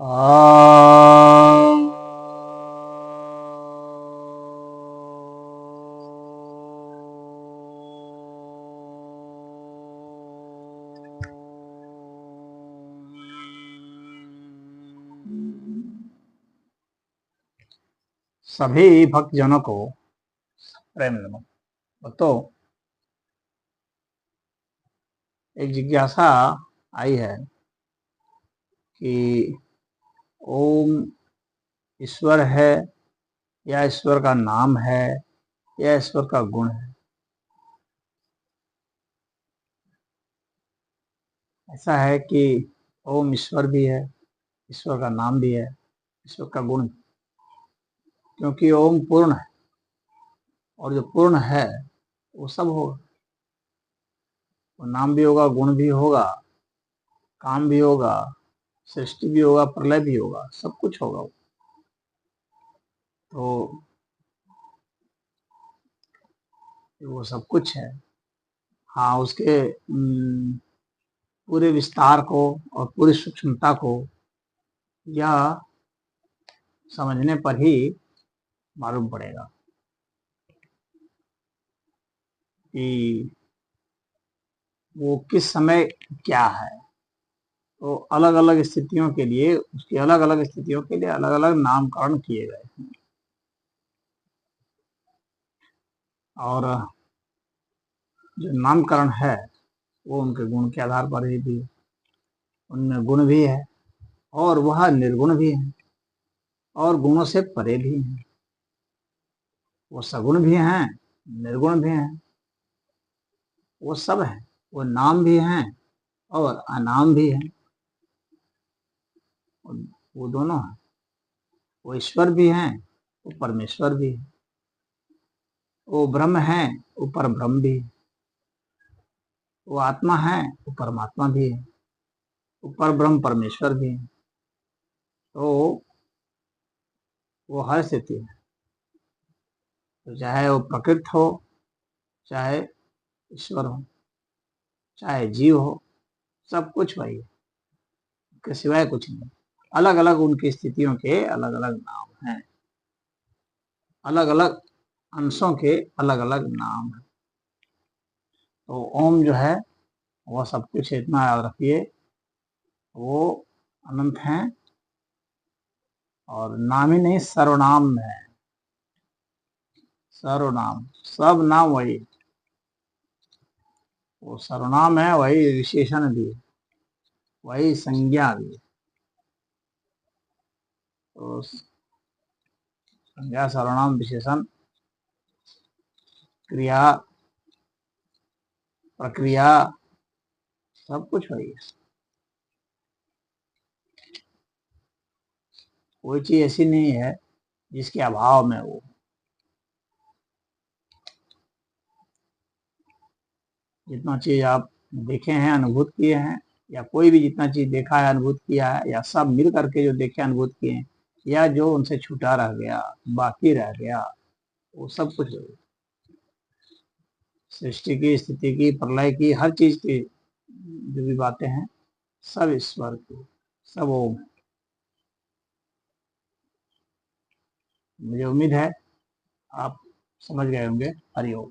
आ सभी भक्तजनों को प्रेम नमः। तो एक जिज्ञासा आई है कि ओम ईश्वर है या ईश्वर का नाम है या ईश्वर का गुण है। ऐसा है कि ओम ईश्वर भी है, ईश्वर का नाम भी है, ईश्वर का गुण भी, क्योंकि ओम पूर्ण है और जो पूर्ण है वो सब होगा। वो नाम भी होगा, गुण भी होगा, काम भी होगा, सृष्टि भी होगा, प्रलय भी होगा, सब कुछ होगा। तो वो सब कुछ है। हाँ, उसके पूरे विस्तार को और पूरी सूक्ष्मता को यह समझने पर ही मालूम पड़ेगा कि वो किस समय क्या है। तो अलग अलग स्थितियों के लिए, उसकी अलग अलग स्थितियों के लिए अलग अलग नामकरण किए गए हैं। और जो नामकरण है वो उनके गुण के आधार पर ही भी, उनमें गुण भी है और वह निर्गुण भी है और गुणों से परे भी हैं। वो सगुण भी हैं, निर्गुण भी हैं, वो सब है। वो नाम भी हैं और अनाम भी हैं। वो दोनों हैं। वो ईश्वर भी हैं, वो परमेश्वर भी है। वो ब्रह्म है, वो परब्रह्म भी है। वो आत्मा है, वो परमात्मा भी है। वो परब्रह्म परमेश्वर भी है। तो वो हर स्थिति है। तो चाहे वो प्रकृति हो, चाहे ईश्वर हो, चाहे जीव हो, सब कुछ वही है, उसके सिवाय कुछ नहीं। अलग अलग उनकी स्थितियों के अलग अलग नाम हैं, अलग अलग अंशों के अलग अलग नाम हैं। तो ओम जो है वह सब कुछ, इतना याद रखिए, वो अनंत हैं और नाम ही नहीं, सर्वनाम है। सर्वनाम, सब नाम वही। वो सर्वनाम है, वही विशेषण भी है, वही संज्ञा भी है। तो संज्ञा, सर्वनाम, विशेषण, क्रिया, प्रक्रिया, सब कुछ वही है। कोई चीज ऐसी नहीं है जिसके अभाव में वो। जितना चीज आप देखे हैं, अनुभूत किए हैं, या कोई भी जितना चीज देखा है, अनुभूत किया है, या सब मिल करके जो देखे, अनुभूत किए हैं, या जो उनसे छूटा रह गया, बाकी रह गया, वो सब कुछ सृष्टि की, स्थिति की, प्रलय की, हर चीज की जो भी बातें हैं, सब ईश्वर की, सब ओम है। मुझे उम्मीद है आप समझ गए होंगे। हरिओम।